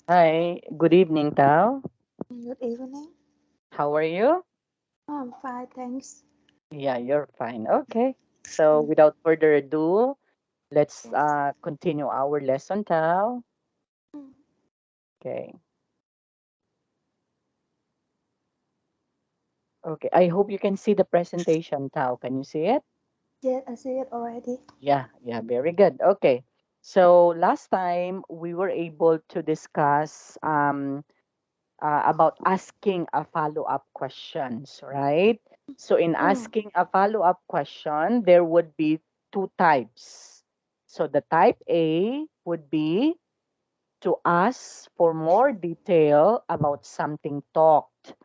Hi, good evening, Tao. Good evening. How are you? Oh, I'm fine, thanks. Yeah, you're fine. Okay. So, Mm, without further ado, let's yes. continue our lesson, Tao. Mm, Okay. Okay. I hope you can see the presentation, Tao. Can you see it? yes, I see it already. Yeah, very good. Okay. So, last time we were able to discuss about asking a follow-up questions, right? So in Mm, asking a follow-up question, there would be two types. So the type A would be to ask for more detail about something talked,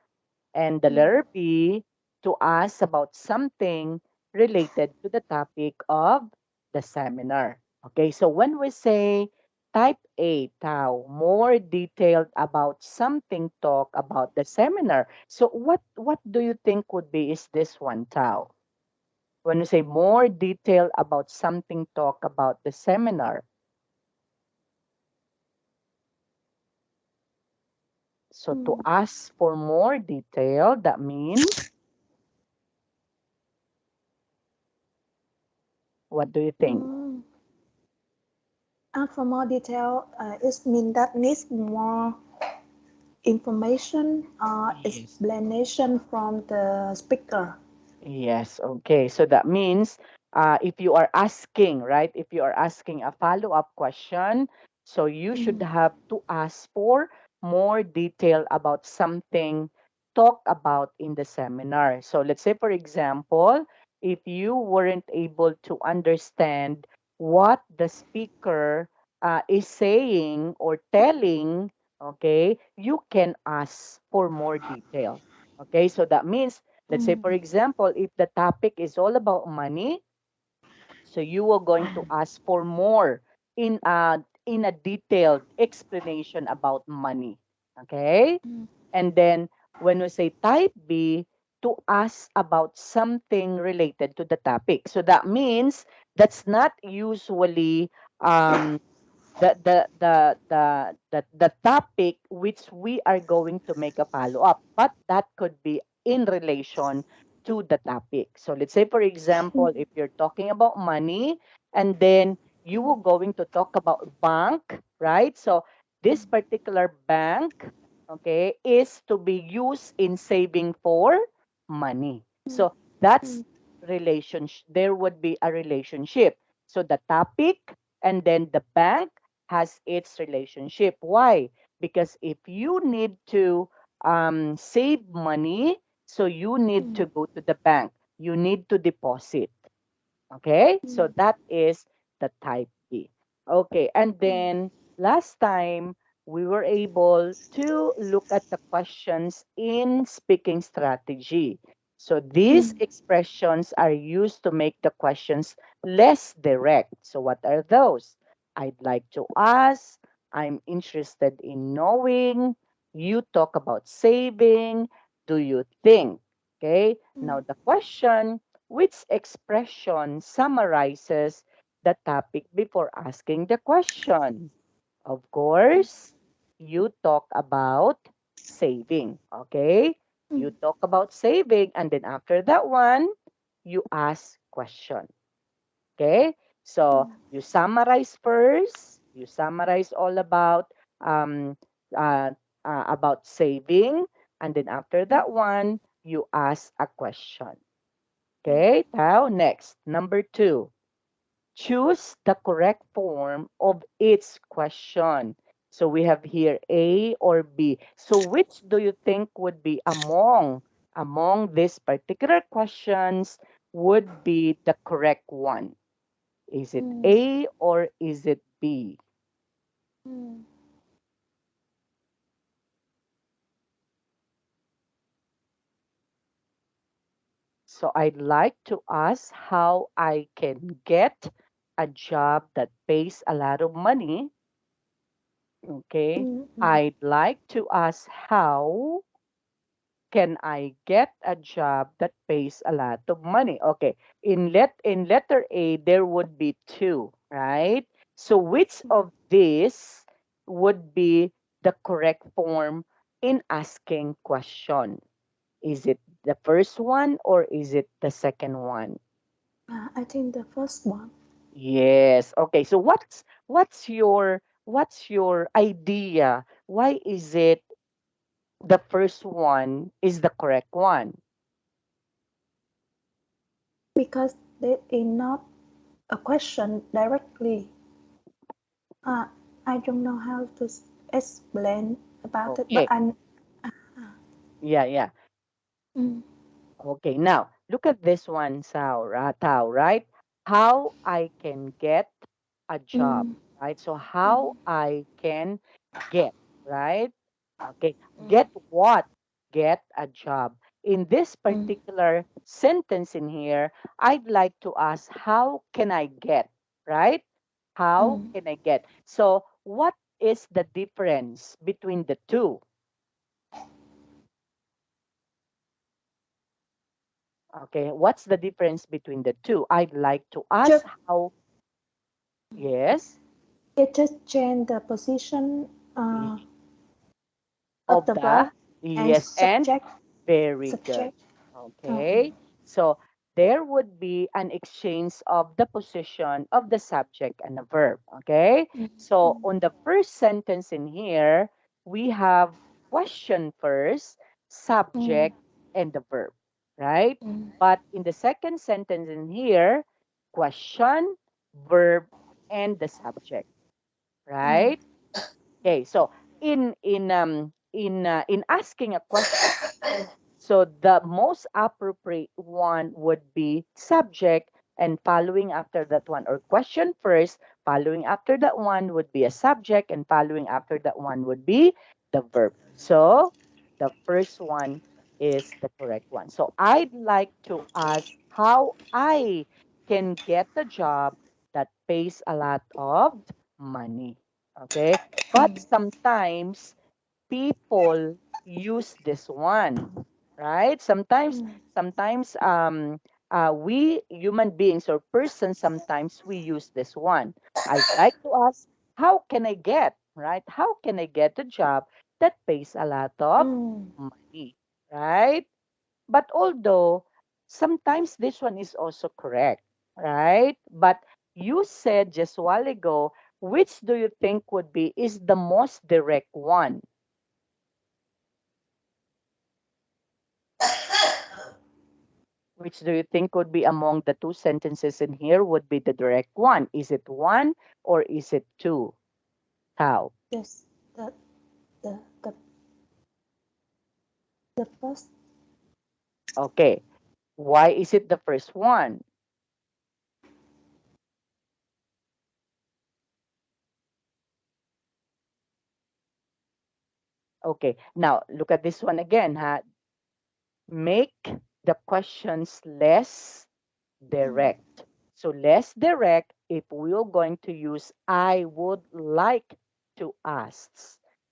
and the mm, letter B to ask about something related to the topic of the seminar. Okay, so when we say type A, Tao, more detailed about something talk about the seminar. So what do you think would be is this one, Tao? When we say more detail about something talk about the seminar. So to mm, ask for more detail, that means what do you think? mm. And for more detail, it means that needs more information or Yes. explanation from the speaker. Yes, okay. So that means if you are asking, right? If you are asking a follow-up question, so you should Mm, have to ask for more detail about something talked about in the seminar. So let's say, for example, if you weren't able to understand what the speaker is saying or telling, okay, you can ask for more detail. Okay, so that means let's say, mm, for example, if the topic is all about money, so you are going to ask for more in a detailed explanation about money. Okay? mm, And then when we say type B, to ask about something related to the topic. So that means that's not usually um, the topic which we are going to make a follow-up, but that could be in relation to the topic. So let's say, for example, mm, if you're talking about money and then you were going to talk about bank, right? So this particular bank, okay, is to be used in saving for money. mm, So that's mm, relationship. There would be a relationship. So the topic and then the bank has its relationship. Why? Because if you need to save money, so you need mm, to go to the bank. You need to deposit. Okay, so mm, that is the type B. Okay, and then last time we were able to look at the questions in speaking strategy. So these mm, expressions are used to make the questions less direct. So what are those? I'd like to ask, I'm interested in knowing, you talk about saving, do you think? Okay, now mm, the question, which expression summarizes the topic before asking the question? Of course, you talk about saving. Okay? mm, You talk about saving, and then after that one, you ask question. Okay? So mm, you summarize first. You summarize all um, uh, about saving, and then after mm, that one, you ask a question. mm, Okay, now next, number two, choose the correct form of each question. So we have here A or B. So which do you think would be among these particular questions would be the correct one? Is it mm, A or is it B? mm. So I'd like to ask how I can get a job that pays a lot of money. Okay. Mm, mm, I'd like to ask how can I get a job that pays a lot of money? Okay. In letter A there would be two, right? So which mm, of these would be the correct form in asking question? Is it the first one or is it the second one? I think the first one Yes. Okay. So what's your idea? Why is it the first one is the correct one? because there is not a question directly. Uh, I don't know how to explain about it, but Okay. I. Yeah, yeah. Mm, Okay, now look at this one, Tao, right? How I can get a job, mm, right? So mm, how I can get, right? Okay, mm, get what? Get a job. In this mm, particular sentence in here, I'd like to ask, how can I get, right? How mm. can I get? So what is the difference between the two? Okay, what's the difference between the two? I'd like to ask Just how, yes, it just change the position y- of of the verb the, and yes, and subject. very good. Subject. Oh, Okay. So there would be an exchange of the position of the subject and the verb. Okay. mm, So mm, on the first sentence in here, we have question first, mm, subject, and the verb. Right. mm, But in the second sentence in here, question, verb, and the subject. mm, Right. Okay. So in asking a question, so the most appropriate one would be subject, and following after that one, or question first, following after that one would be a subject, and following after that one would be the verb. So the first one is the correct one. So I'd like to ask how I can get a job that pays a lot of money. Okay. But mm, sometimes people use this one, right? Sometimes we human beings or persons, sometimes we use this one. I'd like to ask, how can I get, right? How can I get a job that pays a lot of mm, money, right? But although sometimes this one is also correct, right? But you said just a while ago, which do you think would be is the most direct one? Which do you think would be among the two sentences in here would be the direct one? Is it one or is it two? How? Yes, the the the the first. Okay. Why is it the first one? Okay. Now look at this one again. Make the questions less Mm, direct. So less direct if we're going to use I would like to ask,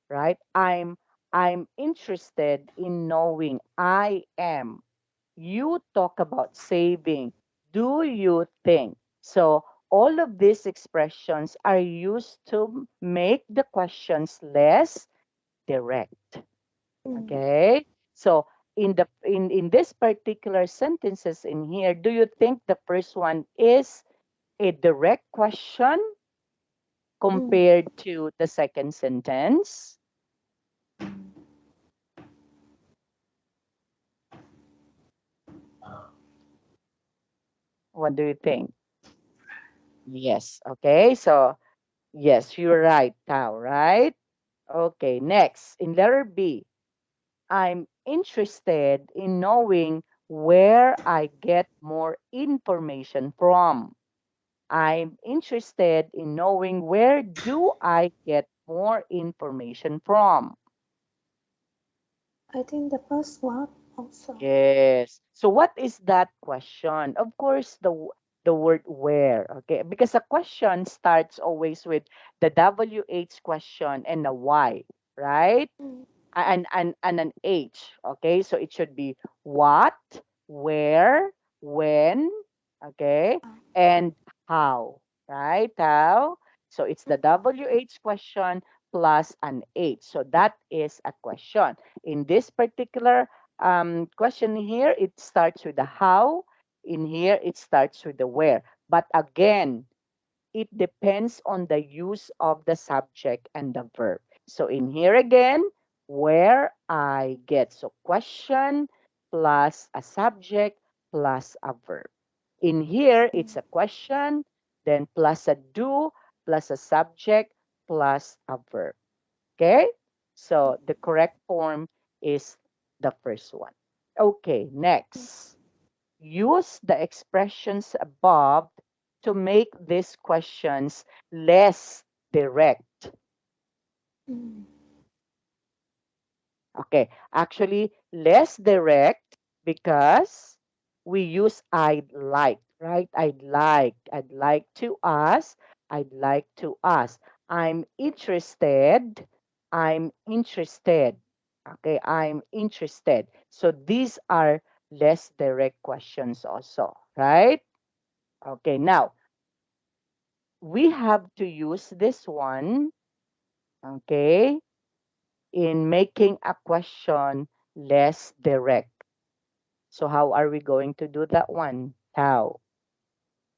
right? I'm interested in knowing. I am. You talk about saving. Do you think? So all of these expressions are used to make the questions less direct. mm, Okay? So in this particular sentences in here, do you think the first one is a direct question mm. compared to the second sentence? What do you think? Yes. Okay. So yes, you're right, Tao, right? Okay, next. In letter B, I'm interested in knowing where I get more information from. I'm interested in knowing where do I get more information from. I think the first one also. Yes. So what is that question? Of course, the word where, okay? Because a question starts always with the WH question and the why, right? Mm, And an H. Okay, so it should be what, where, when, okay, ah, and how, right? How? So it's the WH question plus an H. So that is a question. In this particular question here, it starts with the how. In here, it starts with the where. But again, it depends on the use of the subject and the verb. So in here again, where I get. So question plus a subject plus a verb. In here, it's a question, then plus a do, plus a subject, plus a verb. Okay? So the correct form is the first one. Okay, next. Use the expressions above to make these questions less direct. mm, Okay, actually, less direct because we use I'd like, right? I'd like to ask, I'd like to ask. I'm interested, I'm interested. Okay, I'm interested. So these are less direct questions also, right? Okay, now we have to use this one, okay, in making a question less direct. So how are we going to do that one?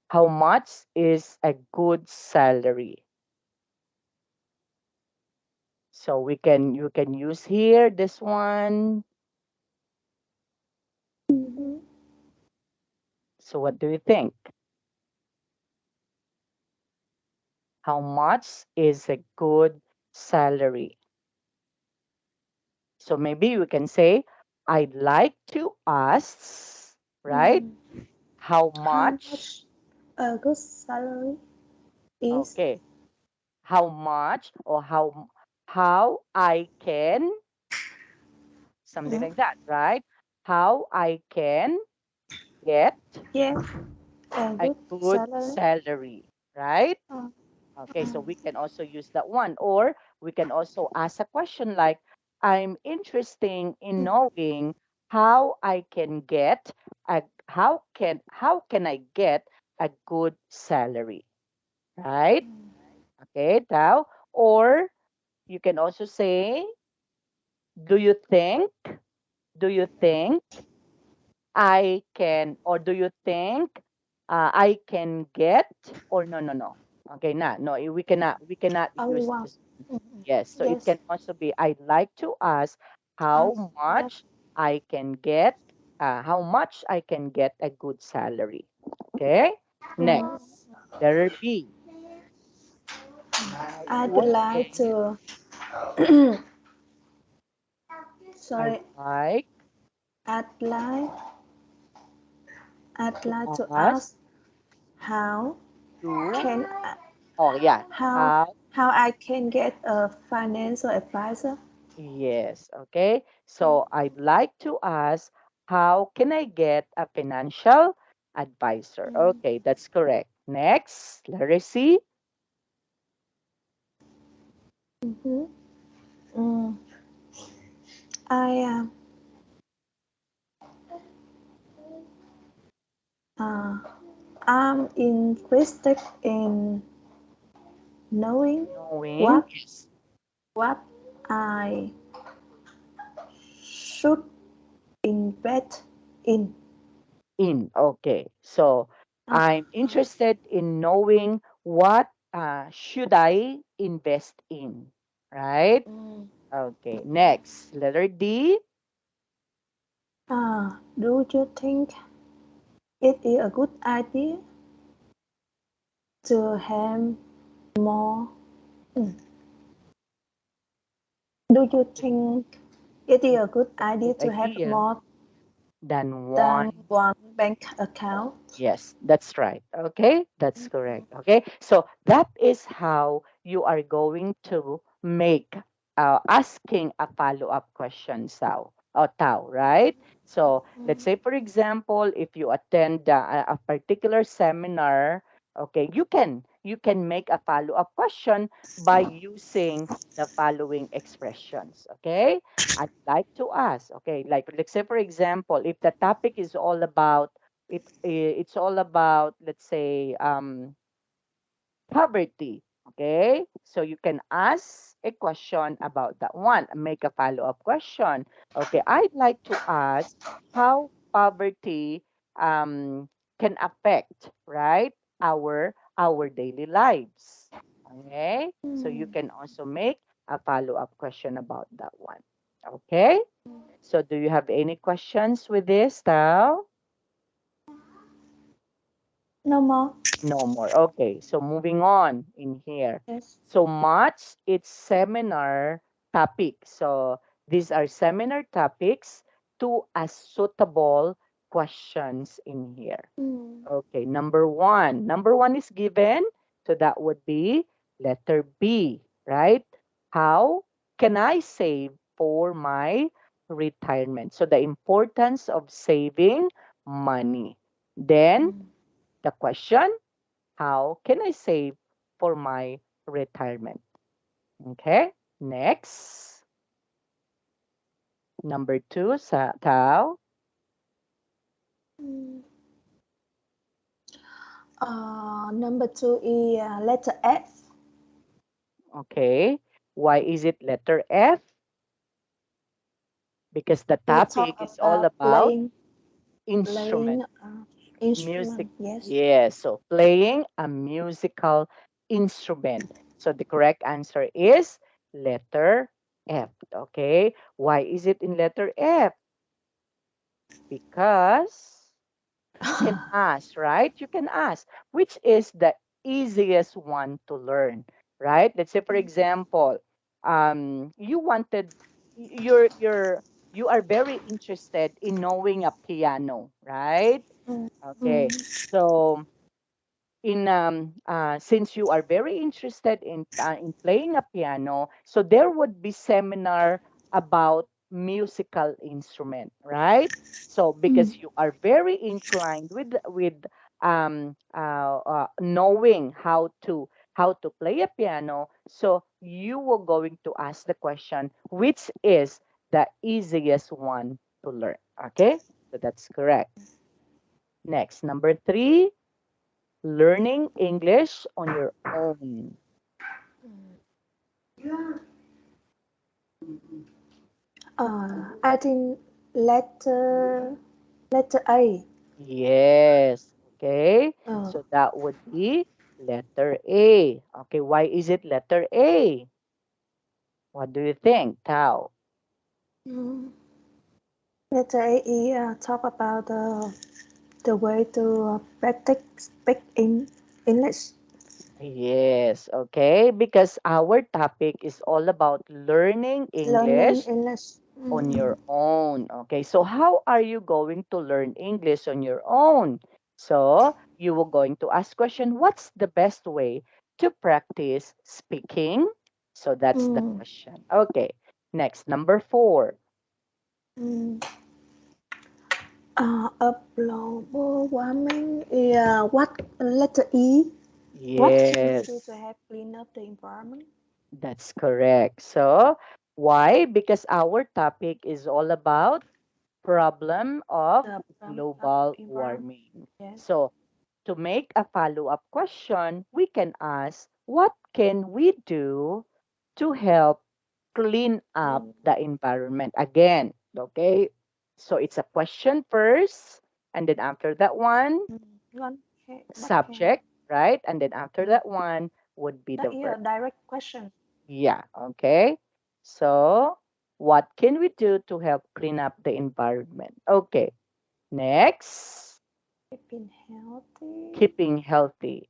How much is a good salary? So you can use here this one. mhm, So what do you think? How much is a good salary? So maybe we can say, I'd like to ask, right? mm. How How much? much a good salary is? Okay. How much or how I can, something Mm, like that, right? How I can get yes, a a good good salary. salary, right? Uh, Okay, uh, so we can also use that one, or we can also ask a question like, I'm interested in mm, knowing how I can get how can I get a good salary, right? Okay, Tao. Or you can also say, do you think do you think I can, or do you think I can get, or no, no, no. Okay, no, we cannot I use want. this. Mm, Yes, so it yes, can also be, I'd like to ask us. Yes. how much I can get a good salary. Okay, Mm, next, letter B. I'd like Okay, to. I'd Sorry, like I'd like. I'd to like to ask ask how to, can oh yeah, how how. how I can get a financial advisor. Yes, okay. So I'd like to ask, how can I get a financial advisor? Okay, that's correct. Next, letter C. Mm-hmm. Mm, I uh, am interested in knowing Knowing, what yes, what I should invest in. in. Okay, so Uh, I'm uh, interested in knowing what should I invest in, right? mm, Okay, next, letter D. do you think it is a good idea to have more? Mm, do you think it is a good idea Good to have idea more than than one. one bank account? Yes, that's right. Okay, that's correct. Okay, so that is how you are going to make asking a follow-up question, Sao or Tao, right? So let's say, for example, if you attend a particular seminar, okay, you can make a follow-up question by using the following expressions. Okay, I'd like to ask. Okay, like let's say, for example, if the topic is all about it's all about, let's say, poverty. Okay, so you can ask a question about that one, make a follow-up question. Okay, I'd like to ask how poverty can affect, right, our daily lives. Okay, so you Mm. can also make a follow-up question about that one. Okay, so do you have any questions with this, Tao? No more. No more. Okay, so moving on in here. Yes. So match its seminar topic. So these are seminar topics to a suitable questions in here. Mm. Okay, number one. Number one is given. So that would be letter B, right? How can I save for my retirement? So the importance of saving money. Then Mm. the question, how can I save for my retirement? Okay. Next, number two, Tao. Mm. Number two is letter F. Okay. Why is it letter F? Because the We talk topic is all about about playing instrument, music. instrument. Yes. Yes. So playing a musical instrument. So the correct answer is letter F. Okay. Why is it in letter F? Because you can ask, right? You can ask, which is the easiest one to learn, right? Let's say, for example, you wanted, you are very interested in knowing a piano, right? Mm. Okay, so since you are very interested in playing a piano, so there would be seminar about musical instrument, right? So Mm. because you are very inclined with knowing how to play a piano, so you were going to ask the question, which is the easiest one to learn. Okay, so that's correct. Next, number three, learning English on your own. I think letter A. Yes. Okay. Uh, So that would be letter A. Okay. Why is it letter A? What do you think, Tao? mm, Letter A is talk about the way to practice speak in English. Yes. Okay. Because our topic is all about learning Learning English English. on Mm-mm. your own. Okay, so how are you going to learn English on your own? So you were going to ask question, what's the best way to practice speaking? So that's the Mm. question. Okay, next, number four. Mm. A global warming is what letter E? What can we do to Yes, help clean up the environment? that's correct. So why? Because our topic is all about problem of The problem of global environment. warming. Yes. So to make a follow-up question, we can ask, what can we do to help clean up Clean. the environment? Again, okay? So it's a question first, and then after that one, One can, what can? subject, right? And then after Mm. that one would be That the is verb. a direct question. Yeah, okay. So what can we do to help clean up the environment? Okay, next, Keeping healthy. keeping healthy.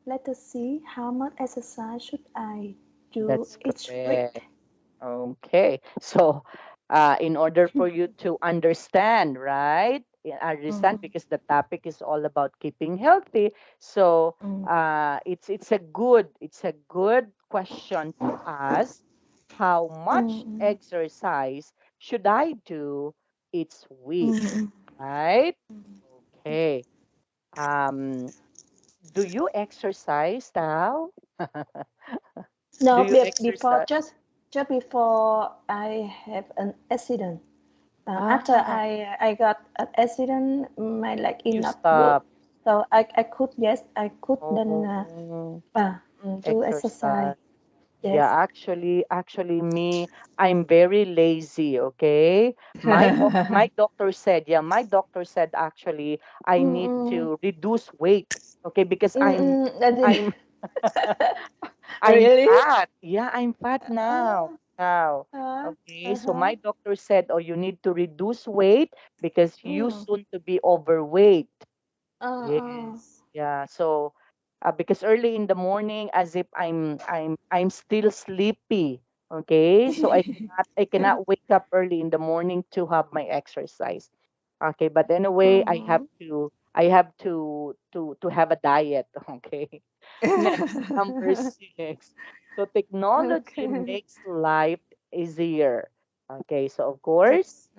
Let us see how much exercise should I do That's each correct. week. Okay. So, in order for you to understand, right? Understand Mm, because the topic is all about keeping healthy. So, mm, it's a good question to ask. How much mm, exercise should I do each week? mm, Right? mm. Okay. Um, do you exercise now? Do No, you before exercise? just before I have an accident. After Ah, I got an accident, my leg is you not good. stop. So I could, yes, I could then Oh, do exercise. exercise. Yeah, Yes. actually, me, I'm very lazy. Okay, my doctor said, yeah, my doctor said actually I need Mm-mm. to reduce weight. Okay, because Mm-mm. I did. I'm I'm Really? fat. Yeah, I'm fat now. Uh, Now. Okay, so uh-huh. my doctor said, oh, you need to reduce weight because you Mm. soon to be overweight. Uh-uh. Yes. Yeah. So, because early in the morning, as if I'm still sleepy. Okay. So I cannot wake up early in the morning to have my exercise. Okay. But anyway, Mm-hmm. I have to have a diet. Okay. Next, number six. So technology Okay. makes life easier. Okay. So of course,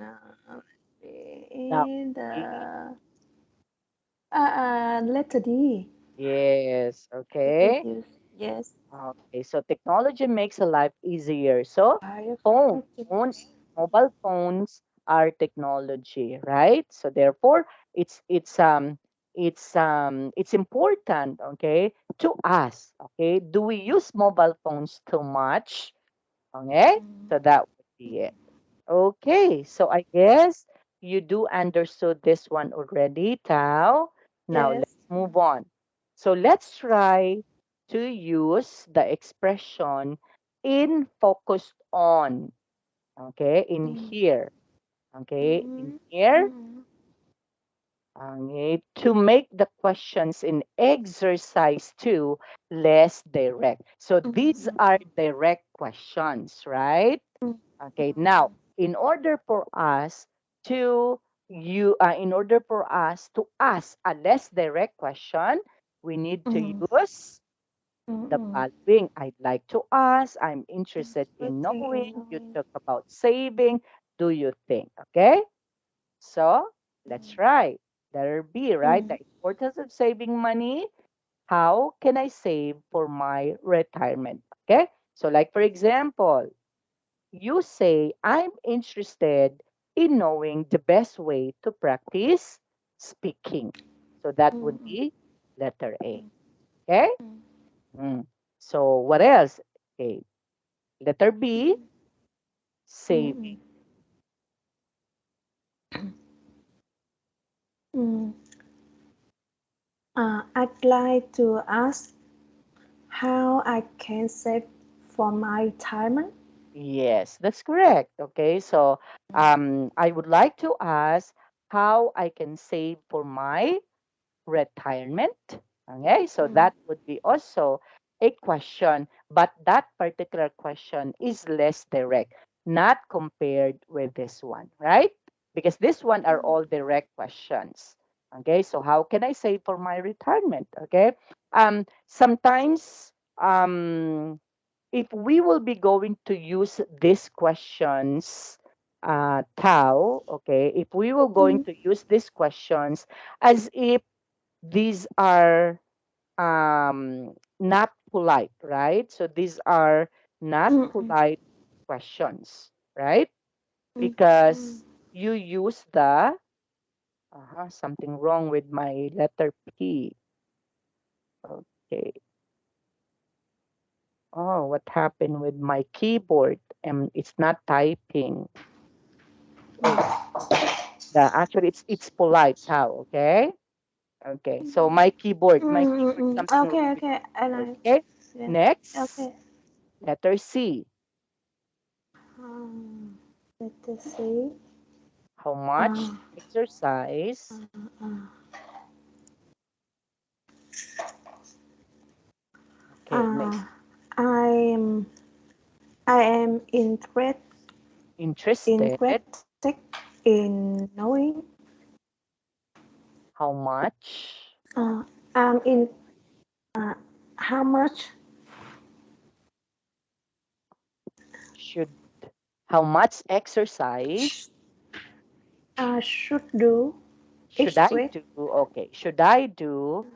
that Technology, would be letter D. yes. It Okay. reduce, yes. Okay, so technology makes a life easier. So Fire. phone, phone, mobile phones are technology, right? So therefore, it's important, okay, to us. Okay, do we use mobile phones too much? Okay, so that would be it. Okay, so I guess you do understood this one already, Tao. Now Yes. let's move on. So let's try to use the expression in focused on. Okay, in Mm. here. Okay, in Mm. here. Mm. Okay, to make the questions in exercise two less direct. So these Mm. are direct questions, right? Mm. Okay, now in order for us to ask a less direct question, we need to Mm. use the Mm. following. I'd like to ask, I'm interested in Interesting knowing, in you knowing. talk about saving, do you think? Okay, so let's try. Letter B, right? Mm. The importance of saving money. How can I save for my retirement? Okay, so like for example, you say, I'm interested in knowing the best way to practice speaking. So that would Mm. be letter A. Mm. Okay? Mm. Mm. So what else? Okay. Letter B, saving. Mm. Mm. I'd like to ask how I can save for my retirement. Yes, that's correct. Okay. So I would like to ask how I can save for my retirement. Okay, so Mm. that would be also a question, but that particular question is less direct, not compared with this one, right? Because this one are Mm. all direct questions. Okay, so how can I save for my retirement? Okay, sometimes if we will be going to use these questions, Tao, okay, if we will going Mm. to use these questions as if these are not polite, right? So these are not Mm. Mm. polite questions, right? Mm. Mm. Because you use the something wrong with my letter P. Okay. Oh, what happened with my keyboard? It's not typing. Oh, actually, it's polite how? Okay. Okay. So my keyboard, something wrong Okay, with okay. I keyboard. like. Okay. Yeah. Next, Okay. letter C. Um, let us see. How Uh, much exercise? Okay, uh, next. I am I am Interested. interested in knowing. How much I'm in how much should how much exercise should do should each I week. do? Okay, should I do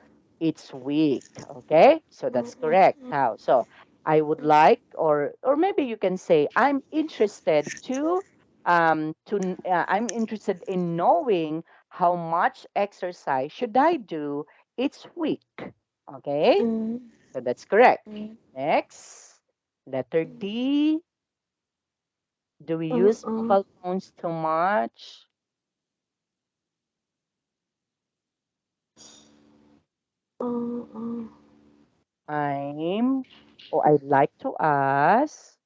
each week? Okay, so that's Mm, correct. mm, How? So I would like, or maybe you can say, I'm interested in knowing how much exercise should I do each week. Okay, mm, so that's correct. mm, Next, letter D. Do we mm, use mm, mobile phones too much? mm, mm. I'm, or I'd like to ask,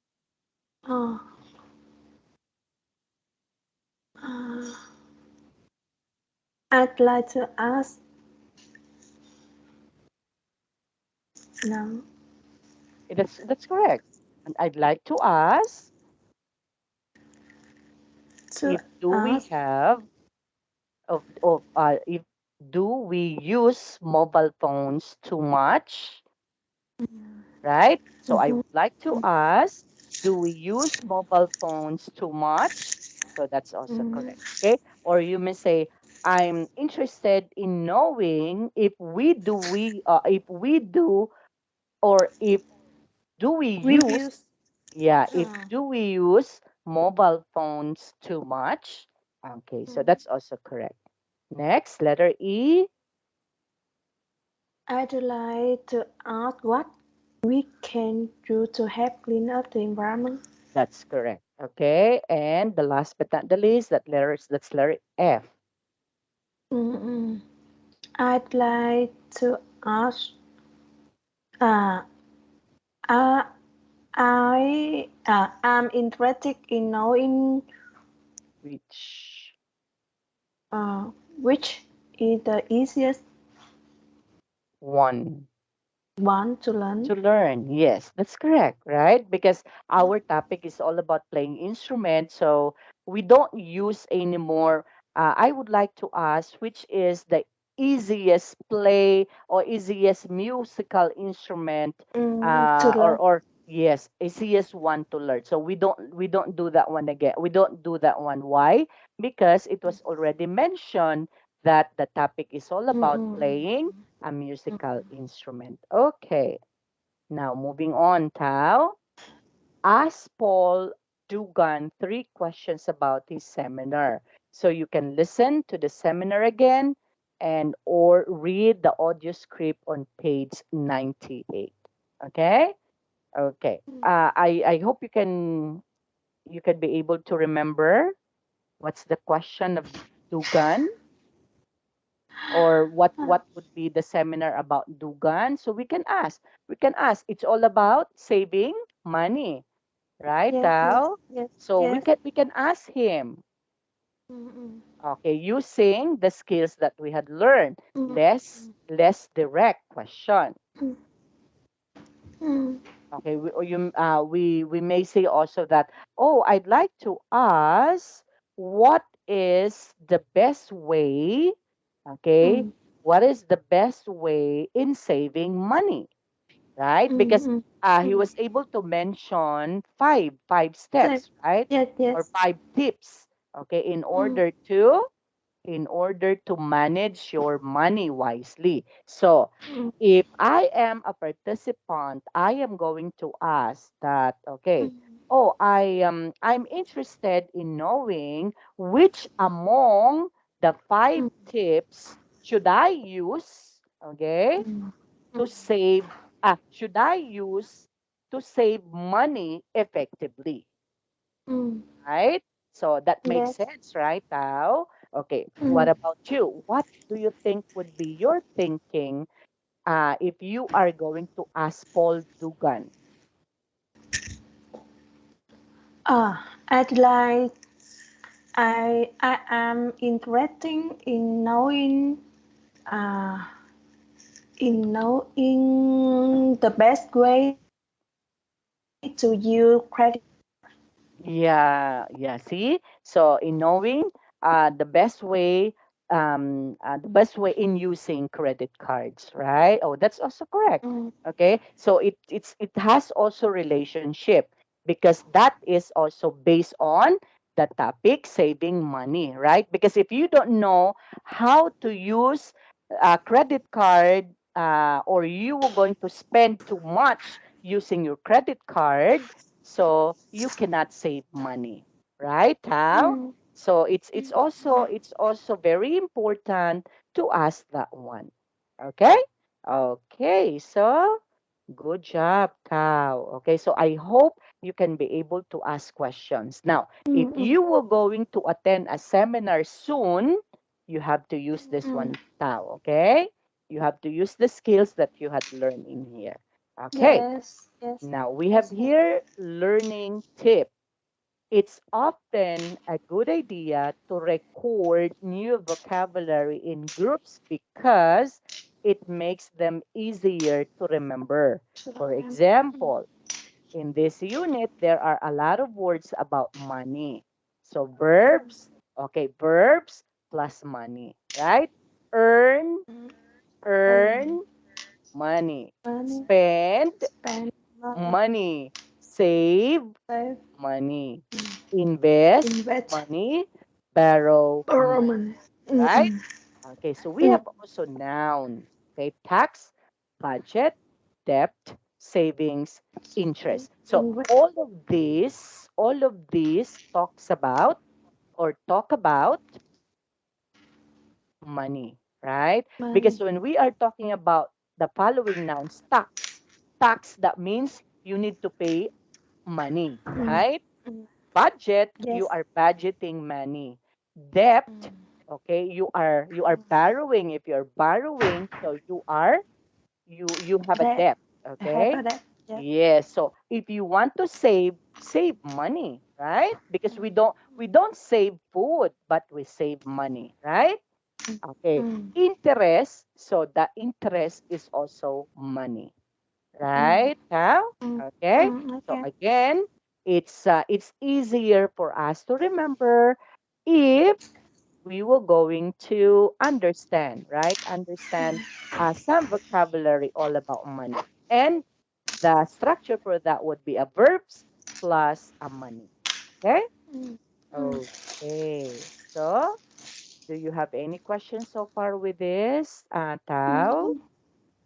Uh, uh, I'd like to ask now that's correct. And I'd like to ask to if do we ask have of if do we use mobile phones too much, right? So I mhm, would like to ask, do we use mobile phones too much? So that's also mm, correct. Okay. Or you may say, I'm interested in knowing if we do or if do we we use use yeah, if uh, do we use mobile phones too much? Okay, so mm. that's also correct. Next, letter E. I'd like to ask what we can do to help clean up the environment. That's correct. Okay, and the last but not the least, that's letter F. Mm-mm. I'd like to ask, uh, uh, I'm interested in knowing Which uh, which is the easiest one? one to learn. To learn, yes, that's correct, right? Because our topic is all about playing instruments, so we don't use anymore. I would like to ask which is the easiest play or easiest musical instrument, To learn. or yes, easiest one to learn. So we don't do that one again. We don't do that one. Why? Because it was already mentioned that the topic is all about Mm-mm. playing a musical instrument. Okay. Now, moving on, Tao. Ask Paul Dugan 3 questions about his seminar. So you can listen to the seminar again and or read the audio script on page 98. Okay? Okay. I hope you can be able to remember what's the question of Dugan, or what would be the seminar about Dugan. So we can ask it's all about saving money, right, Yes, yes, Tao? yes, So we yes. can we can ask him, Mm-mm. okay, using the skills that we had learned, Mm, less direct question. mm, mm, Okay, we may say also that, oh, I'd like to ask, what is the best way, okay, mm, what is the best way in saving money, right? Because mm, he mm. was able to mention five Same. steps, right? Yes, Or yes. 5 tips, okay, Mm, in order to manage your money wisely. So, mm, if I am a participant, I am going to ask that, okay, mm, oh, I'm interested in knowing which among the five mm, tips should I use, okay, mm, to save should I use to save money effectively, mm. right? So that makes Yes. sense, right, Tao? Okay, what Mm. about you? What do you think would be your thinking if you are going to ask Paul Dugan? I'd like I am interested uh in knowing the best way to use credit card. Yeah, yeah. See, so in knowing the best way in using credit cards, right? Oh, that's also correct. Mm, Okay, so it has also relationship because that is also based on the topic saving money, right? Because if you don't know how to use a credit card, or you were going to spend too much using your credit card, so you cannot save money, right, Tal? mm, So it's mm, it's also it's also very important to ask that one. Okay? Okay, so good job, Tao. Okay, so I hope you can be able to ask questions. Now, if Mm-mm. you were going to attend a seminar soon, you have to use this Mm-mm. one, Tao. Okay? You have to use the skills that you had learned in here. Okay, Yes, yes, now we have yes, yes. here learning tip. It's often a good idea to record new vocabulary in groups because it makes them easier to remember. To For remember. example, in this unit, there are a lot of words about money. So verbs, okay, verbs plus money, right? Earn, Mm. earn Earn money. money, Spend spend money, money. Save save, money, invest invest, money, borrow borrow money, money. right? Mm-mm. Okay, so we Mm. have also noun, okay, tax, budget, debt, savings, Save, interest. So invest all of these talks about or talk about money, right? Because money. when we are talking about the following nouns, tax that means you need to pay money, Mm. right? Mm. Budget, you Yes. are budgeting money. Debt, Mm. okay, you are borrowing. If you're borrowing, so you have a That debt, I have okay? a that. Yes. Yes. So if you want to save money, right? Because Mm. we don't save food, but we save money, right? Okay. Mm. Interest, so the interest is also money, Mm. right now? Mm. Okay. So Okay. again, it's easier for us to remember if we were going to understand, right? Understand some vocabulary all about money. And the structure for that would be a verbs plus a money. Okay? Mm. Mm. Okay. So, do you have any questions so far with this, Tao? Mm.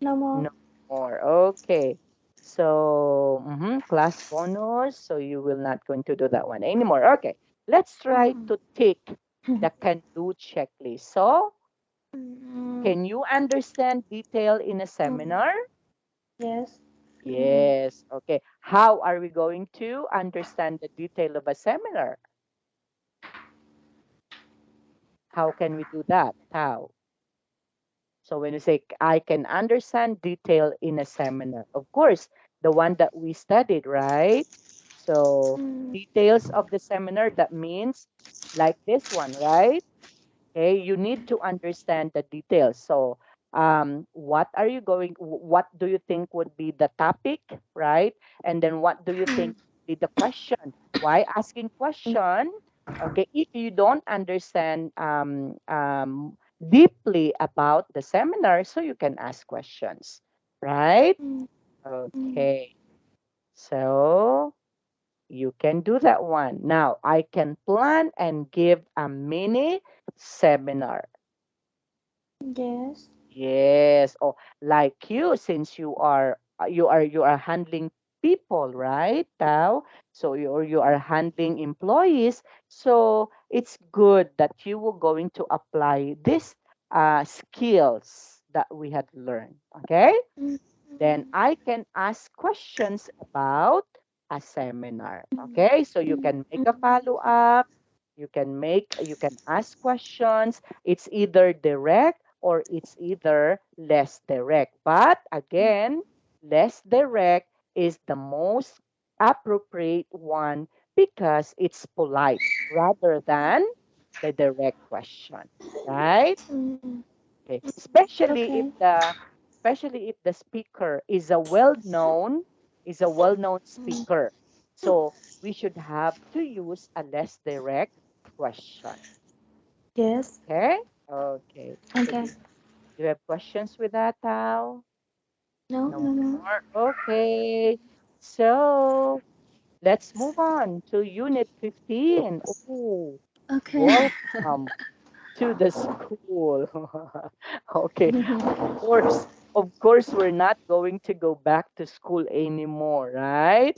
No more. No more. Okay. So, class bonus. So you will not going to do that one anymore. Okay. Let's try Mm. to tick the can do checklist. So, Mm. can you understand detail in a Mm. seminar? Yes. Mm. Yes. Okay. How are we going to understand the detail of a seminar? How can we do that? How? So when you say I can understand detail in a seminar, of course, the one that we studied, right? So Mm. details of the seminar, that means like this one, right? Okay, you need to understand the details. So, what do you think would be the topic, right? And then what do you Mm. think would be the question? Why asking question? Okay, if you don't understand deeply about the seminar, so you can ask questions, right? Mm. Mm. Okay, so you can do that one. Now, I can plan and give a mini seminar. Yes. Yes. Oh, like you, since you are handling people, right, Tao? So you are handling employees. So it's good that you were going to apply these skills that we had learned. Okay? Mm. Then I can ask questions about a seminar. Okay, so you Mm. can make a Mm. follow up, you can ask questions. It's either direct or it's either less direct. But again, less direct is the most appropriate one because it's polite rather than the direct question, right? Mm. Okay. Especially if Okay. the speaker is a well known Mm. speaker. So we should have to use a less direct question. Yes. Okay? Okay. So Okay. do you have questions with that, Tao? No, No no, no. more. Okay. So let's move on to Unit 15. Oh, Okay. welcome to the school. Okay. Course, of course, we're not going to go back to school anymore, right?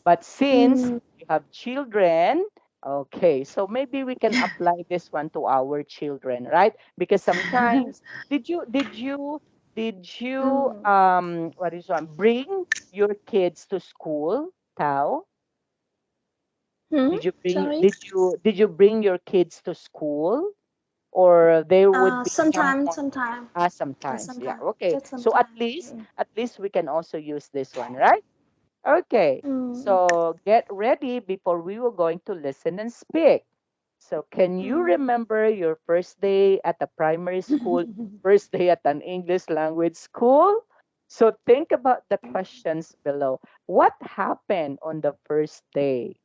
But since Mm. you have children, okay, so maybe we can apply this one to our children, right? Because sometimes, did you did you Mm. what is one? Bring your kids to school, Tao? Hmm? Sorry? Did you bring your kids to school, or there would be Sometime, someone? sometime. Ah, sometimes, yeah. Sometime. Okay. Just So sometime. Mm. at least we can also use this one, right? Okay. Mm. So get ready before we were going to listen and speak. So can you Mm. remember your first day at the primary school, first day at an English language school? So think about the questions below. What happened on the first day?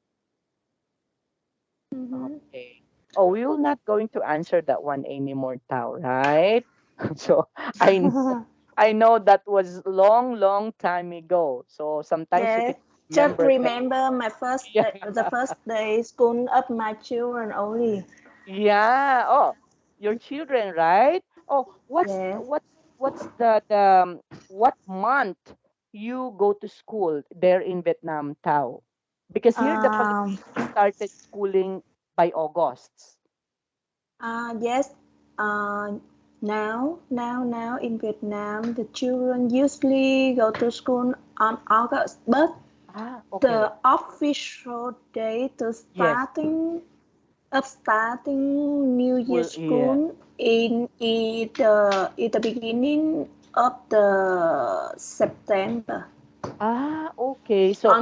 Mm-hmm. Okay. Oh, we will not going to answer that one anymore, Tao, right? So I I know that was long, long time ago. So sometimes you Yeah. can Just remember things. remember my first Yeah. day, the first day school of my children only. Yeah. Oh, your children, right? Oh, Yes. what's what month you go to school there in Vietnam, Tao? Because here in the Um, Philippines we started schooling by August. yes. Uh, now in Vietnam, the children usually go to school on August, but Ah, the okay. official date to Yes. starting New Year School, yeah. school in the beginning of the September Okay. So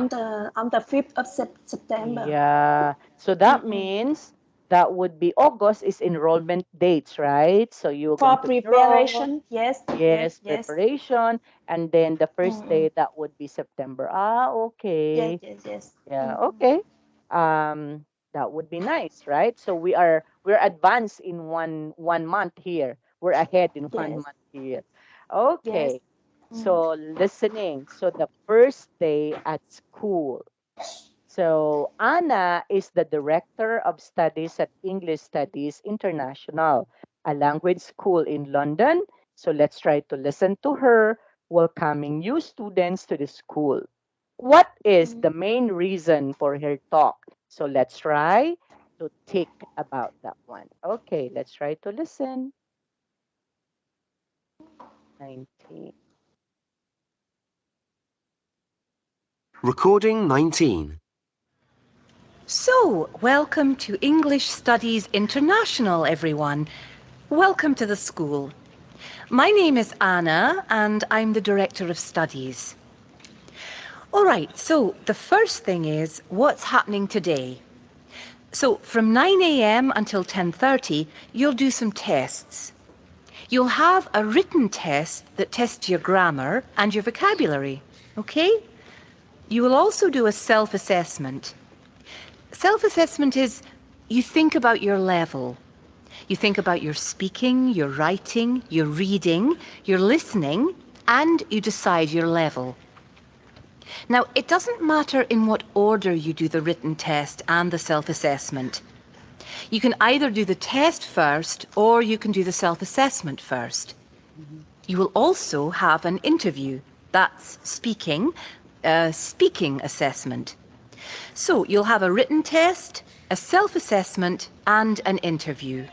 on the 5th of September yeah. So that Mm-mm. means that would be August is enrollment dates, right? So you're For going to enroll. preparation. Yes, yes, Yes, yes. preparation. And then the first Mm-mm. day, that would be September. Yes, Okay. yes, yes. Yeah, Mm-mm. okay. That would be nice, right? So we're advanced in one month here. We're ahead in one Yes, month here. yes. Okay. Mm. So listening. So the first day at school. So Anna is the director of studies at English Studies International, a language school in London. So let's try to listen to her welcoming new students to the school. What is Mm. the main reason for her talk? So let's try to think about that one. Okay, let's try to listen. 19. Recording 19. So, welcome to English Studies International, everyone. Welcome to the school. My name is Anna, and I'm the Director of Studies. All right, so the first thing is what's happening today. So, from 9 a.m. until 10:30, you'll do some tests. You'll have a written test that tests your grammar and your vocabulary, okay? You will also do a self-assessment. Self-assessment is you think about your level. You think about your speaking, your writing, your reading, your listening, and you decide your level. Now, it doesn't matter in what order you do the written test and the self-assessment. You can either do the test first or you can do the self-assessment first. Mhm. You will also have an interview. That's speaking, a speaking assessment. So you'll have a written test, a self-assessment, and an interview.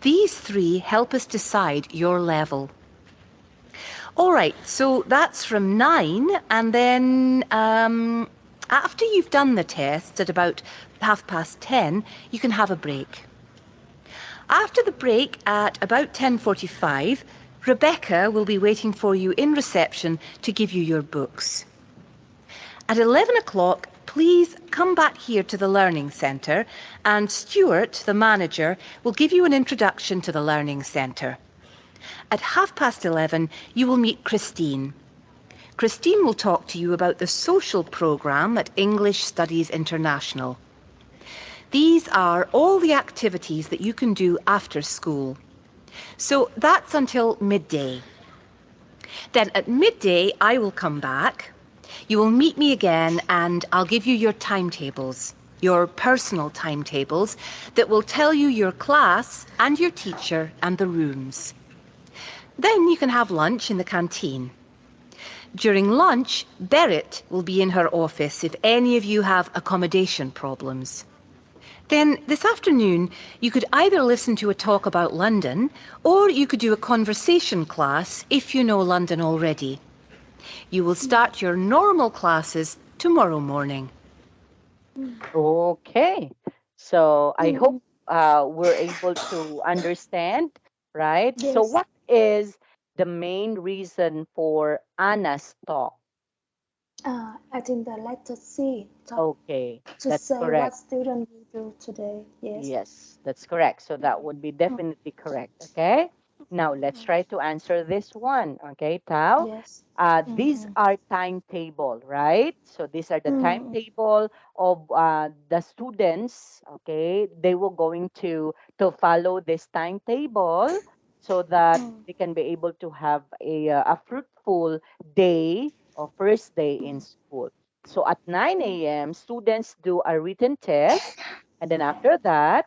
These three help us decide your level. All right, so that's from 9, and then after you've done the tests at about 10:30, you can have a break. After the break at about 10:45, Rebecca will be waiting for you in reception to give you your books. At 11 o'clock, please come back here to the Learning Centre, and Stuart, the manager, will give you an introduction to the Learning Centre. At 11:30, you will meet Christine. Christine will talk to you about the social programme at English Studies International. These are all the activities that you can do after school. So that's until midday. Then at midday, I will come back. You will meet me again and I'll give you your timetables, your personal timetables that will tell you your class and your teacher and the rooms. Then you can have lunch in the canteen. During lunch, Berit will be in her office if any of you have accommodation problems. Then this afternoon, you could either listen to a talk about London or you could do a conversation class if you know London already. You will start your normal classes tomorrow morning. Okay. So I hope Mm, we're able to understand, right? So yes. what is the main reason for Anna's talk? I think the letter C talk Okay, to that's say correct. what student will do today. Yes. Yes, that's correct. So that would be Mm, definitely correct. Okay. Now let's try to answer this one. Okay, Tao. yes. These Mm-hmm. are timetable, right? So these are the Mm, timetable of the students. Okay, they will going to follow this timetable so that mm, they can be able to have a fruitful day or first day in school. So at 9 a.m., students do a written test, and then after that,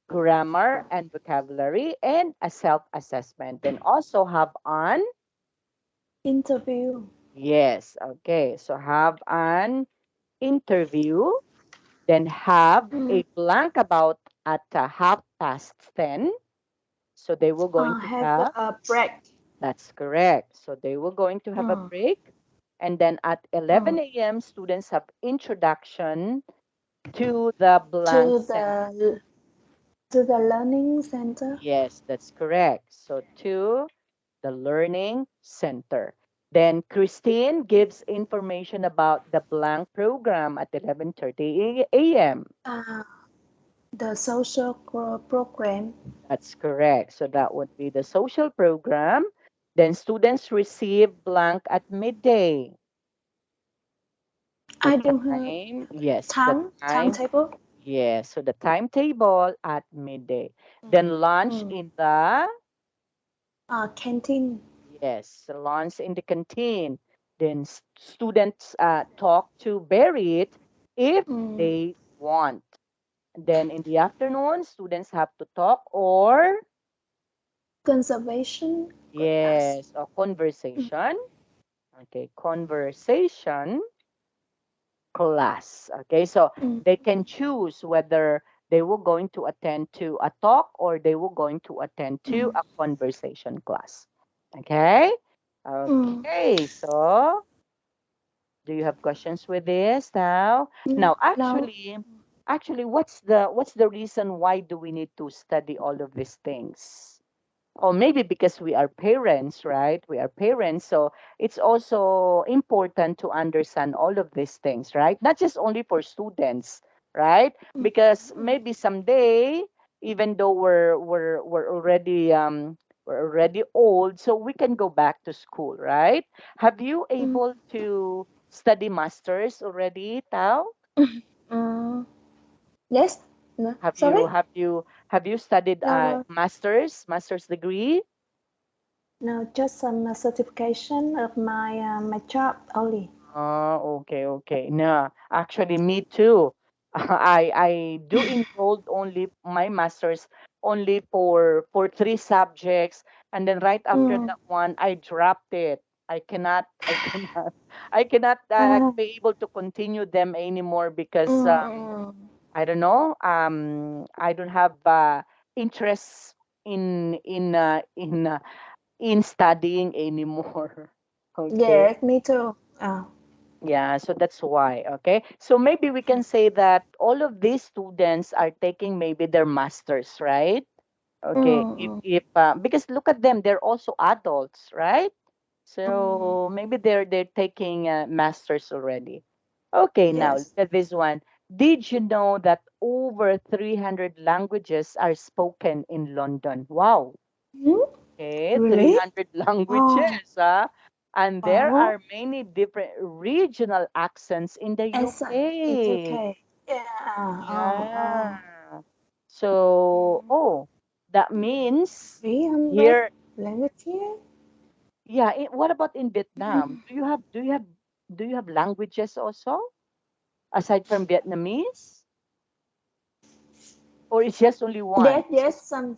grammar and vocabulary and a self-assessment. Then also have an, interview. yes, okay. So have an interview, then have Mm, a blank about at 10:30. So they will going to have have, a break. that's correct. So they will going to have a Mm, break. And then at mm. 11 a.m., students have introduction to the blank To sentence. the learning center. Yes, that's correct. So to the Learning Center. Then Christine gives information about the blank program at 11:30 a.m. Uh, the social program. That's correct. So that would be the social program. Then students receive blank at midday. The I don't have time, yes, the time, timetable. yes. So the timetable at midday. Then lunch Mm. in the, Canteen. yes, lunch in the canteen. Then students talk to bury it if Mm. they want. Then in the afternoon, students have to talk or, Conservation class. yes, a conversation. Okay, conversation class. Okay, so Mm. they can choose whether they will going to attend to a talk or they will going to attend to Mm. a conversation class. Okay? Mm. Okay, so do you have questions with this now? Mm. Now, No. actually, what's the reason why do we need to study all of these things? Or maybe because we are parents, right? We are parents, so it's also important to understand all of these things, right? Not just only for students, right? Mm. Because Mm. maybe someday, even though we're already old, so we can go back to school, right? Have you Mm. able to study masters already, Tao? Mm. Yes. No. Have Sorry. you have you have you studied No. No. master's degree? No. Just some certification of my job only. Oh, okay, okay. No, actually, me too. I do enrolled only my master's only for 3 subjects, and then right after Mm. that one, I dropped it. I cannot, I cannot Uh, be able to continue them anymore because mm. I don't know. I don't have interest in studying anymore. Okay. Yes. Me too. Yeah, so that's why. Okay. So maybe we can say that all of these students are taking maybe their masters, right? Okay. Mm. If because look at them, they're also adults, right? Mm. So maybe they're taking masters already. Okay, now look Yes. at this one. Did you know that over 300 languages are spoken in London? Wow. Hmm? Okay, Really? 300 Oh. languages, and there Oh. are many different regional accents in the Excellent. It's UK. okay. Yeah. Oh. Yeah. Oh. So, oh, that means 300 here, languages? yeah, what about in Vietnam? Mm. Do you have languages also aside from Vietnamese, or it's just only one? Yes, yes, some.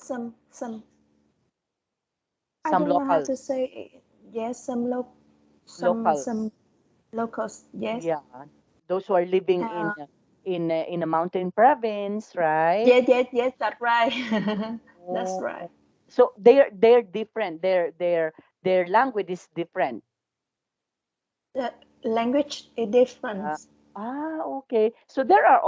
I Some don't know how to locals, say it. Yes, some locals. locals. Yes. Yeah, those who are living in Uh, in a mountain province, right? Yes, yes, yes, that's right. That's Oh, right. so they're different. Their language is different. The language is Uh, different. okay. So there are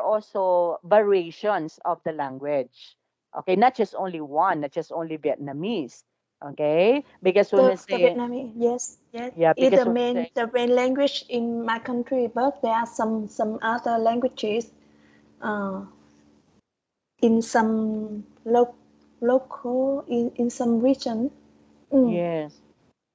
also variations of the language. Okay, not just only one, not just only Vietnamese. Okay, because when we The say Vietnamese, yes, yes, yeah, is because when we say the main language in my country, but there are some other languages uh, in some local in some region. Mm. yes,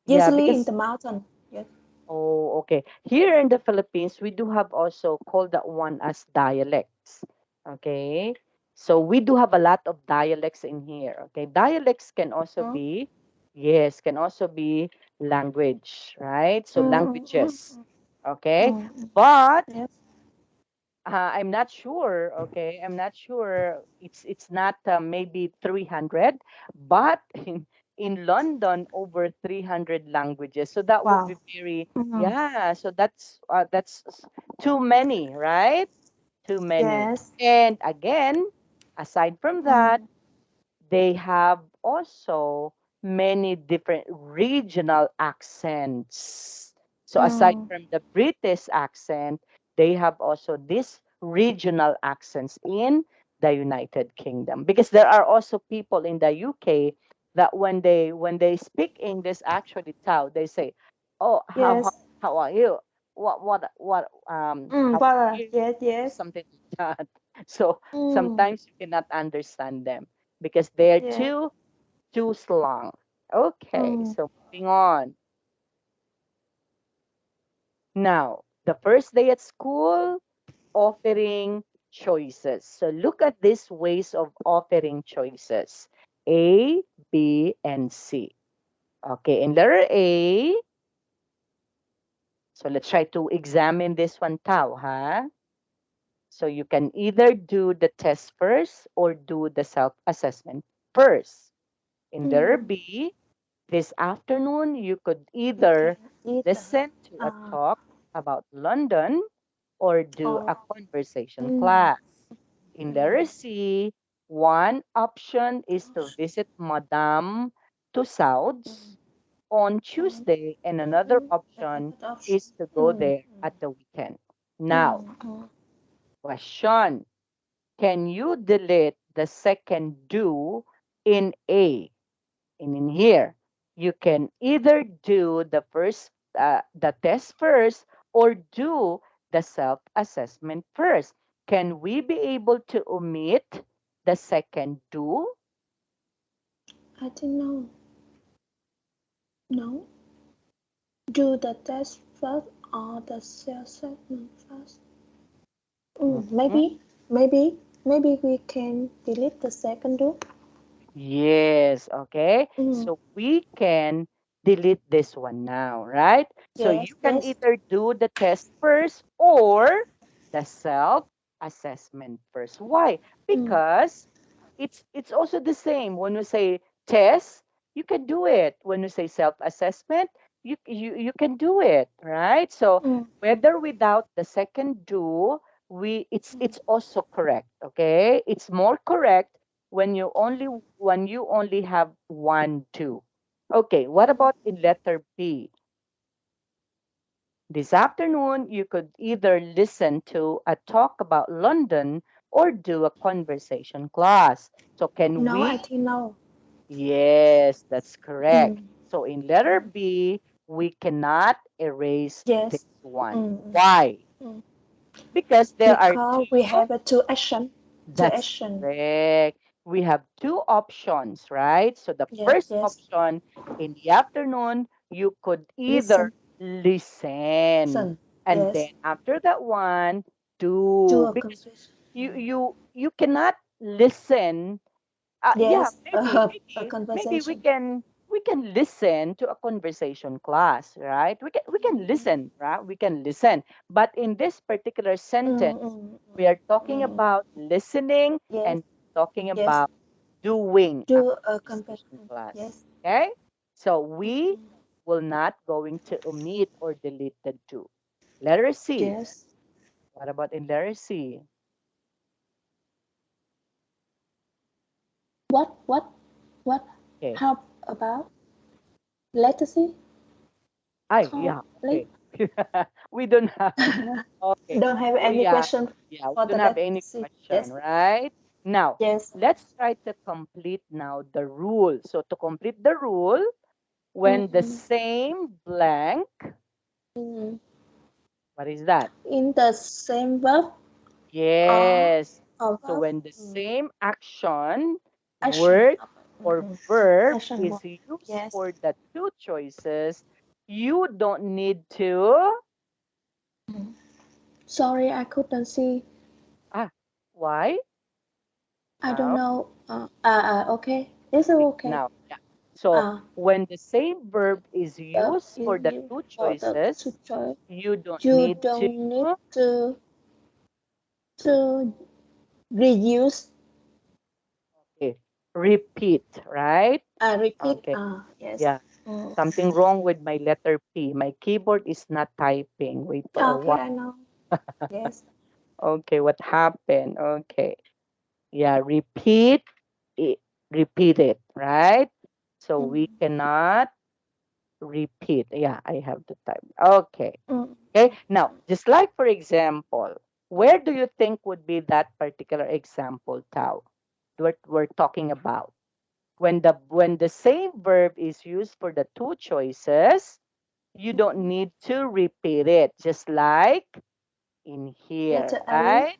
yeah, Usually in because the mountain. Yes. oh, okay. Here in the Philippines, we do have also called that one as dialects. Okay. So we do have a lot of dialects in here. Okay. Dialects can also Mm, be, yes, can also be language, right? So mm, mm, languages. Okay. mm, mm. But Yes. I'm not sure. Okay, I'm not sure. It's not maybe 300, but in London over 300 languages. So that would be Wow. very Mm. yeah. So that's too many, right? Too many. Yes. And again, aside from that, Mm, they have also many different regional accents. So aside mm. from the British accent, they have also these regional accents in the United Kingdom. Because there are also people in the UK that when they speak English, actually, Tao, they say, "Oh, Yes. how are you? What Mm, how are voilà. you?" Yes, yes. Something like that. So Mm, sometimes you cannot understand them because they're yes. too slang. Okay, Mm, so moving on. Now, the first day at school, offering choices. So look at these ways of offering choices. A, B, and C. Okay, in letter A, so let's try to examine this one Tao, huh? So you can either do the test first or do the self-assessment first. In letter mm. B, this afternoon, you could You can either either listen to a uh, talk about London or do or a conversation mm, class. In letter C, one option is to visit Madame Tussauds on on Tuesday, and another the option another option. is to go Mm, there at the weekend. Now, mm, mm. question, can you delete the second do in A? And in here, you can either do the test first or do the self-assessment first. Can we be able to omit the second do? I think no. No. Do the test first or the self-assessment first. Mhm. Maybe we can delete the second do. Yes, okay. Mm, So we can delete this one now, right? So you yes, can yes. either do the test first or the self-assessment first. Why? Mm, Because it's also the same. When we say test, you can do it. When we say self-assessment, you can do it, right? So mm, whether without the second do, it's also correct, okay? It's more correct when you only have one two. Okay, what mm. about in letter B? This afternoon, you could either listen to a talk about London or do a conversation class. So can No, I we? think no. Yes, that's correct. Mm, So in letter mm. B, we cannot erase this Yes. one. Mm, mm, Why? mm. Because there are Because we two. have a two action. Two That's action. correct. We have two options, right? So the Yes, first yes. option in the afternoon, you could either Listen. listen, Listen. and then Yes. after that one, Do do, a because conversation. you cannot listen. Yeah, Yes. A maybe we conversation. can listen to a conversation class, right? We can Mm, listen, right? We can listen. But in this particular mm, sentence, mm, we are talking mm. about listening Yes. and talking Yes. about doing a Do a conversation conversation. class. Yes. Okay? So Mm, we mm. will not going to omit or delete the do. Letter C. Yes. What about illiteracy? What Okay. how about literacy Yeah, complete? okay. We don't have. Okay. Don't have So any question yeah, we for don't the have any literacy. question, Yes, right? Now, yes. let's try to complete now the rule. So to complete the rule, when the Mm, same blank, mm. what is that? In the same verb Yes. or So verb when the same action, action. word, or verb Action is word. used Yes. for the two choices, you don't need to. Mm. Sorry, I couldn't see. Ah, why? I don't Now, know. Okay. This is see, okay. now, yeah. So Uh, when the same verb is verb used is for the used two for the to choices, choice. you don't You need to don't need to reuse. okay, repeat, right? Repeat. Okay, Yes. yeah. Mm. Something wrong with my letter P. My keyboard is not typing. Wait for a Okay, while. I know. Yes. Okay, what happened? Okay. Yeah, repeat it, repeat it, right? So we Mm. cannot repeat. Yeah, I have to type. Okay. Mm. Okay. Now, just like for example, where do you think would be that particular example, Tao? We're talking about when the same verb is used for the two choices, you don't need to repeat it. Just like in here, Letter A. right?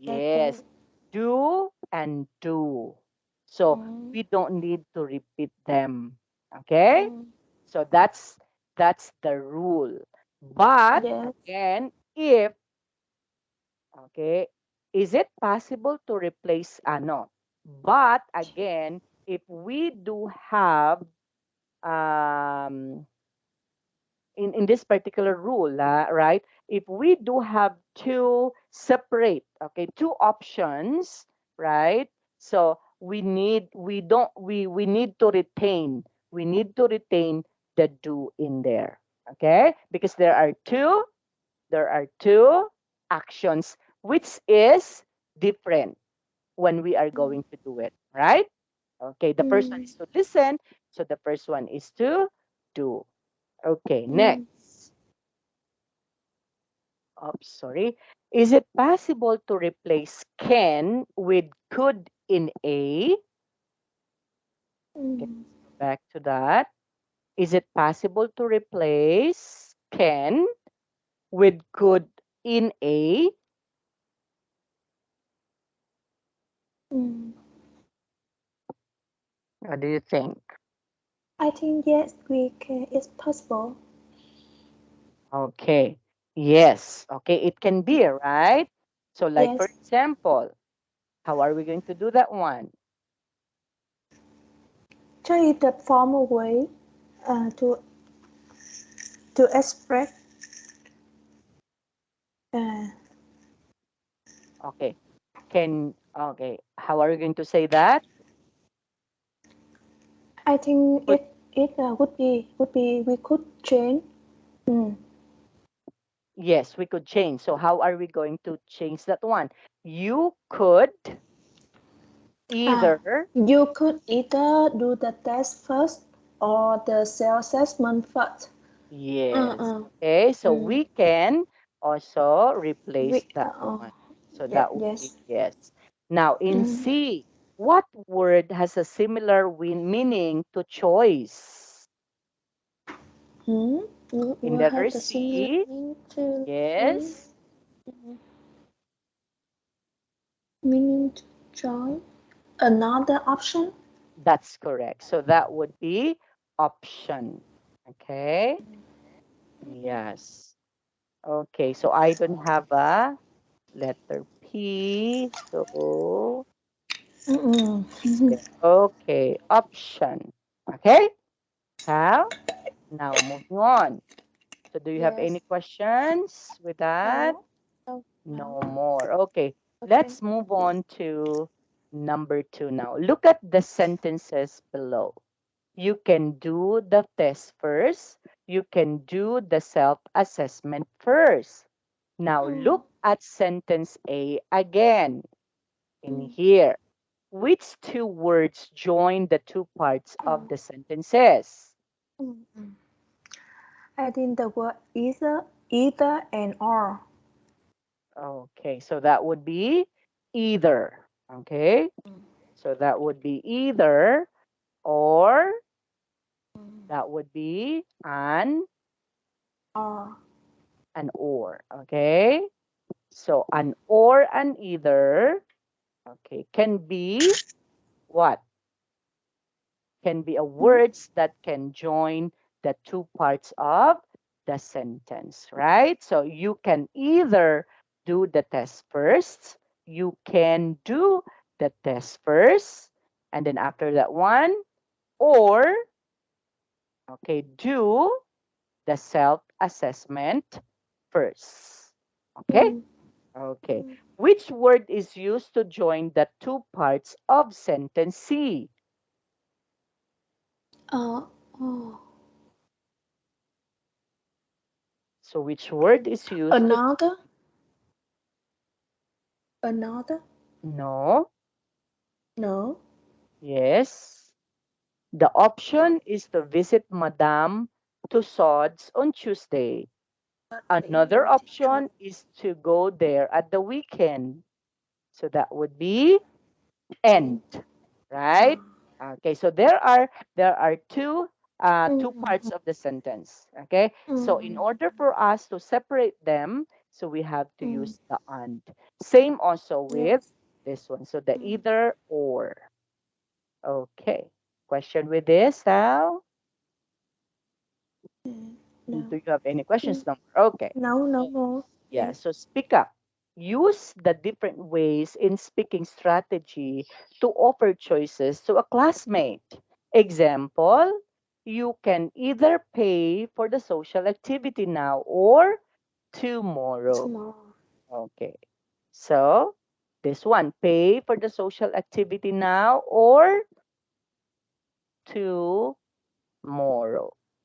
Letter. Yes, do and do. So Mm. we don't need to repeat them. Okay? Mm. So that's the rule. But Yes. again, if okay, is it possible to replace ano? But again, if we do have um in this particular rule, right? If we do have two separate, okay, two options, right? So we need to retain the do in there, okay? Because there are two actions which is different when we are Mm. going to do it, right? Okay, the first one Mm. is to listen, so the first one is to do. Okay, Mm. next. Oops, sorry. Is it possible to replace can with could in A? Okay, Mm. let's go back to that. Is it possible to replace can with could in A? Mm. What do you think? I think yes, we can. It's possible. Okay. Yes. Okay, it can be, right? So like for Yes. example, how are we going to do that one? Try the formal way to express. Uh, Okay. How are we going to say that? I think Could it would be we could change. Mm. yes, we could change. So how are we going to change that one? You could Ah, either, you could either do the test first or the self assessment first. yes. Uh, Okay, so mm. we can also We replace that one. So yeah, that would be yes. yes. Now in Mm. C, what word has a similar meaning to choice? Hmm? You In will letter have the similar C, meaning to choice. yes, Meaning to join. Another option. that's correct. So that would be option. Okay, yes. Okay, so I don't have a letter P. So, Mm-mm. okay, option. Okay, how? Now moving on. So, do you have any Yes. questions with that? No. No. No No. more. Okay, Okay. let's move Yes. on to number two now. Look at the sentences below. You can do the test first. You can do the self assessment first. Now mm, look at sentence A again in mm, here. Which two words join the two parts of mm, the sentences? mm. Add in the word either and or. Okay, so that would be either. Okay, Mm, so that would be either, or mm. that would be Or. an or. Okay, so an or, an either, okay, can be what? Can be a Mm, words that can join the two parts of the sentence, right? So you can either do the test first, you can do the test first, and then after that one, or okay, do the self assessment first. Okay? mm, Okay. mm. Which word is used to join the two parts of sentence C? Uh, oh. So which word is used to Another. Another. no? No. Yes. The option is to visit Madame Tussauds on Tuesday. But Another being teacher. option is to go there at the weekend. So that would be Mm. end, right? Uh, Okay, so there are two parts mm, of the sentence. Okay, so in mm, order for us to separate them, so we have to mm. use the and. Same also with Yes. this one. So the Mm, either or. Okay. Question with this, Sal? mm. No. Do you have any questions? Mm. Number? Okay. No, no more. Yeah, Yes. so speak up. Use the different ways in speaking strategy to offer choices to a classmate. Example, you can either pay for the social activity now or tomorrow. Tomorrow. Okay. So, this one, pay for the social activity now or tomorrow.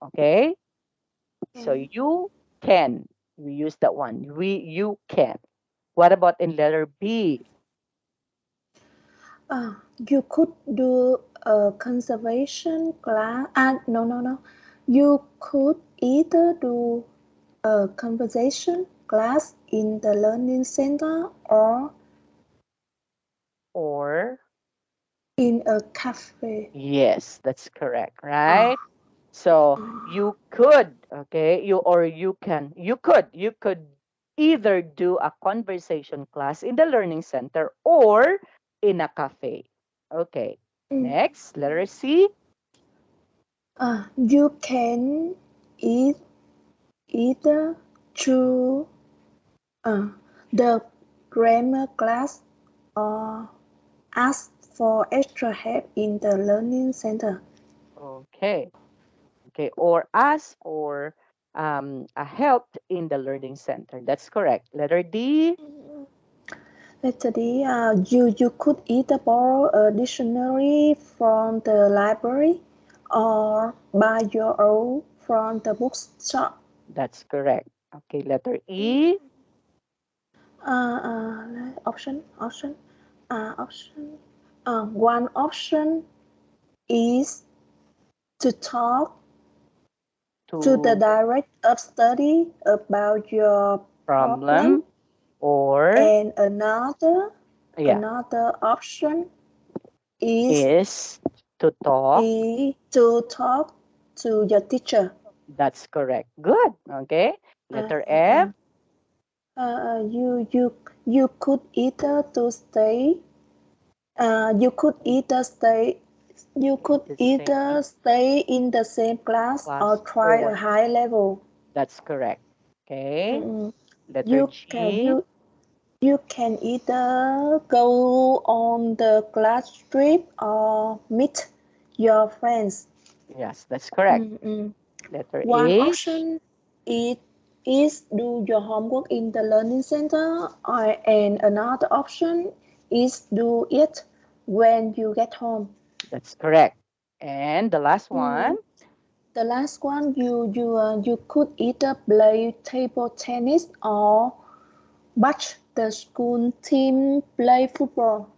Okay? So Okay. you can. We use that one. You can. What about in letter B? You could do a conservation class. No, no, no. You could either do a conversation class in the learning center or Or in a cafe. yes, that's correct, right? Ah, So you could, okay, you could either do a conversation class in the learning center or in a cafe. Okay. mm. Next, letter C. You can eat either through uh, the grammar class or ask for extra help in the learning center. Okay. Okay, or ask for a help in the learning center. That's correct. Letter D. Actually, you could either borrow a dictionary from the library or buy your own from the bookshop. That's correct. Okay, letter E. Option. Option. One option is to talk to the To director of study about your problem, problem or and yeah, another option is is to talk. to talk to your teacher. That's correct. Good. Okay. Uh, Letter uh, F. you could either to stay. You could either stay. You In could the either same stay in the same class or class try a or high level. that's correct. Okay. Mm, Letter You can G. you you can either go on the class trip or meet your friends. Yes, that's correct. Mm-mm. Letter One H. option is, is do your homework in the learning center, and another option is do it when you get home. That's correct. And the last one. Mm, the last one, you could either play table tennis or Watch the school team play football.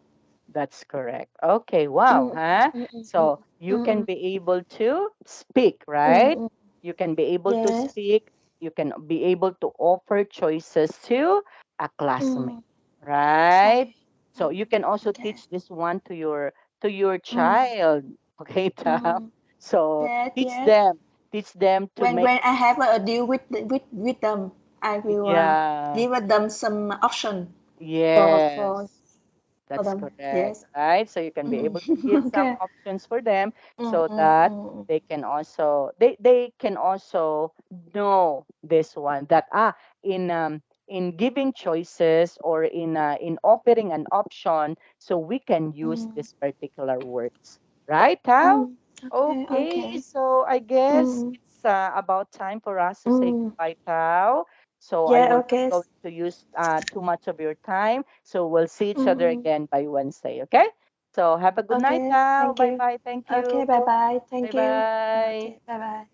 That's correct. Okay, wow, Mm, huh? mm, mm, mm, So you can mm, be able to speak, mm, right? mm. You can be able to Yes. speak. You can be able to offer choices to a classmate, Mm, right? okay. So you can also Okay. teach this one to your Mm, child, okay, Tam? mm. So Yes, teach yes. them, teach them to When make, I have a deal with them, I will yeah, give them some option for yes. for That's them. correct, Yes. right? So you can be Mm. able to give some Okay. options for them Mm, so mm, that mm, they can also know this one that in giving choices or in offering an option, so we can use mm, this particular words, right, Tao? mm. Okay, Okay, okay. so I guess Mm, it's about time for us to say mm. goodbye, Tao. So I Yeah, will not okay. going to use too much of your time. So we'll see each other Mm, again by Wednesday. Okay. So have a good night okay, now. thank Bye you. bye. Thank you. Okay, bye bye. Bye Thank you. bye. Okay, bye bye.